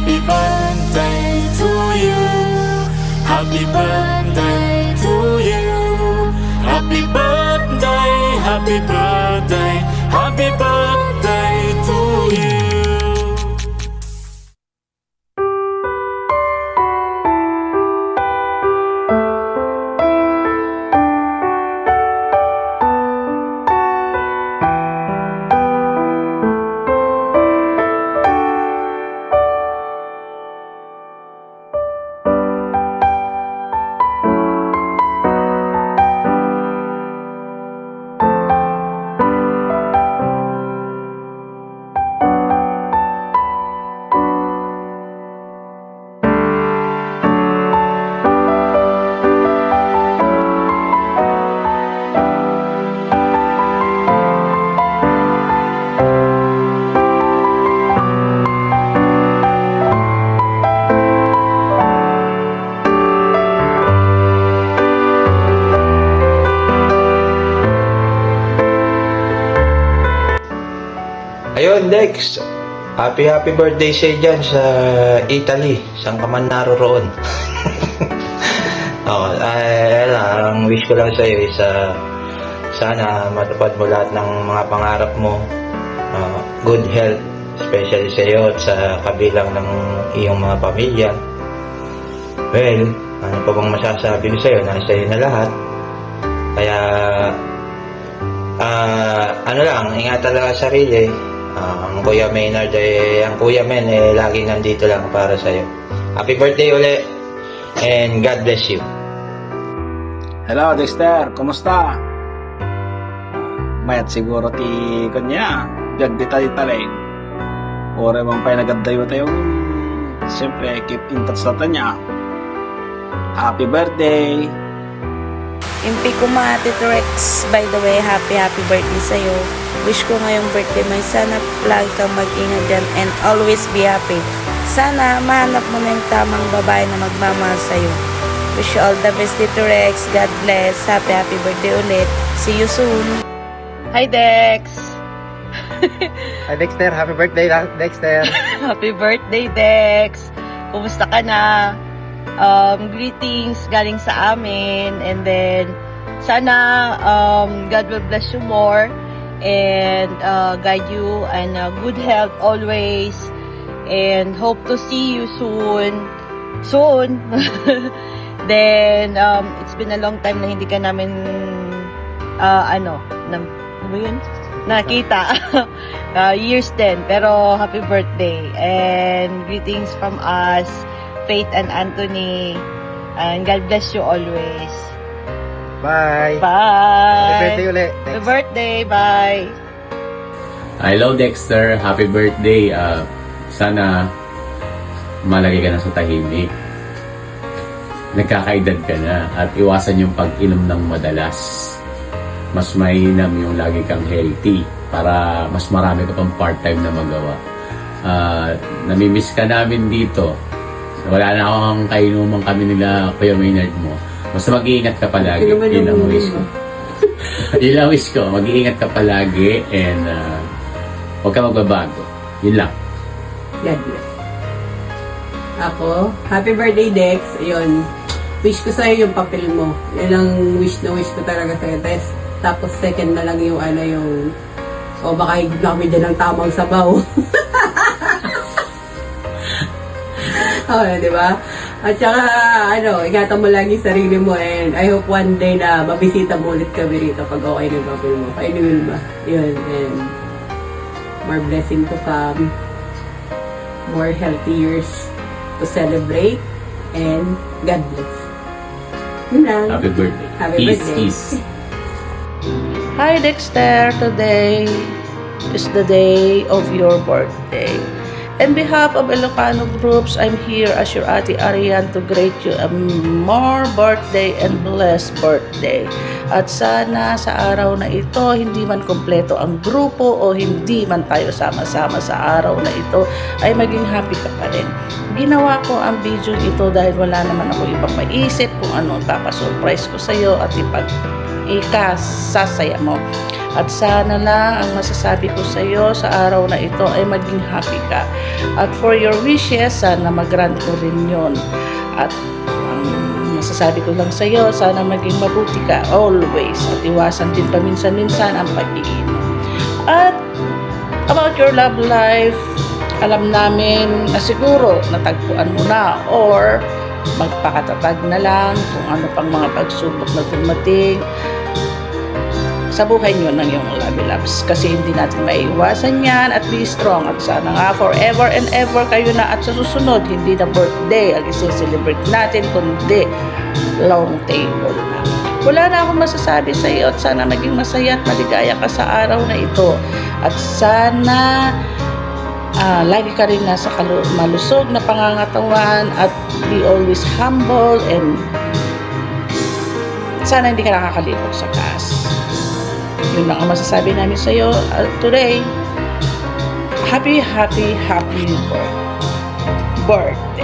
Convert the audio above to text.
Happy birthday to you. Happy birthday to you. Happy birthday, happy birthday, happy birthday to you. Ayun, Dex. Happy birthday sa'yo dyan sa Italy. Saan ka man naroroon. Ang wish ko lang sa'yo is sana matupad mo lahat ng mga pangarap mo. Good health, especially sa'yo at sa kabilang ng iyong mga pamilya. Well, ano pa bang masasabi ko sa'yo? Nasa iyo na lahat. Kaya, ingatan lang ang sarili. Ang Kuya Maynard ang Kuya Men lagi nandito lang para sa'yo. Happy birthday uli and God bless you. Hello, Dexter. Kumusta? Mayat siguro ti kanya. Diyan di tayo-talain. Ore mong pa nagadayo tayo. Siyempre, keep in touch na niya. Happy birthday! Impi ko mga Tito Rex, by the way, happy birthday sa'yo. Wish ko ngayong birthday may sana lagi kang mag-ingat dyan and always be happy. Sana mahanap mo na yung tamang babae na magmamahal sa'yo. Wish you all the best, Tito Rex. God bless. Happy birthday ulit. See you soon. Hi, Dex! Hi Dexter, happy birthday Dexter. Happy birthday, Dex! Kumusta ka na? Greetings galing sa amin, and then sana God will bless you more and guide you and good health always, and hope to see you soon. Then it's been a long time na hindi ka namin nakita. Years din, pero happy birthday and greetings from us, Faith and Anthony, and God bless you always. Bye. Bye. Happy birthday ulit. Happy birthday. Bye. Hello Dexter, happy birthday. Sana malagay ka na sa tahimik. Nagkakaedad ka na at iwasan yung pag-inom ng madalas. Mas mainam yung lagi kang healthy para mas marami ka pang part-time na magawa. Namimiss ka namin dito. Wala na akong kainuman kami nila Kuya Maynard mo. Basta mag-iingat ka palagi. Yun ang wish ko. Yun ang wish ko. Mag-iingat ka palagi and huwag ka magbabago. Yun lang. God bless. Ako, happy birthday Dex. Ayun, wish ko sa'yo yung papel mo. Yun ang wish ko talaga sa'yo. Tapos second na lang yung baka higit na kami dyan ng tamang sabaw. Di ba? At saka, ingatan mo lagi sarili mo, and I hope one day na mabisita mo ulit kami rito pag okay ng papel mo. Painuwil ba? Yun, and more blessing to come, more healthy years to celebrate, and God bless. Yun lang. Happy birthday. Happy birthday. Peace. Hi Dexter, today is the day of your birthday. On behalf of Ilocano Groups, I'm here as your Ate Arian to greet you a more birthday and blessed birthday. At sana sa araw na ito, hindi man kompleto ang grupo o hindi man tayo sama-sama sa araw na ito, ay maging happy ka pa rin. Ginawa ko ang video ito dahil wala naman ako ibang maisip kung ano ang papasurprise ko sa iyo at ikasasaya mo. At sana lang ang masasabi ko sa iyo sa araw na ito ay maging happy ka. At for your wishes, sana mag-grant ko rin yun. At ang masasabi ko lang sa iyo, sana maging mabuti ka always. At iwasan din paminsan-minsan ang pag-iinom. At about your love life, alam namin na siguro natagpuan mo na or magpakatatag na lang kung ano pang mga pagsubok na dumating sa buhay nyo ng iyong loves. Kasi hindi natin maiiwasan yan at be strong. At sana nga forever and ever kayo na at sa susunod, hindi na birthday ang isi-celebrate natin, kundi long table na. Wala na akong masasabi sa iyo at sana maging masaya at maligaya ka sa araw na ito. At sana lagi ka rin nasa malusog na pangangatawan at be always humble and sana hindi ka nakakalimot sa taas. Yun lang ang masasabi namin sa iyo today. Happy birthday.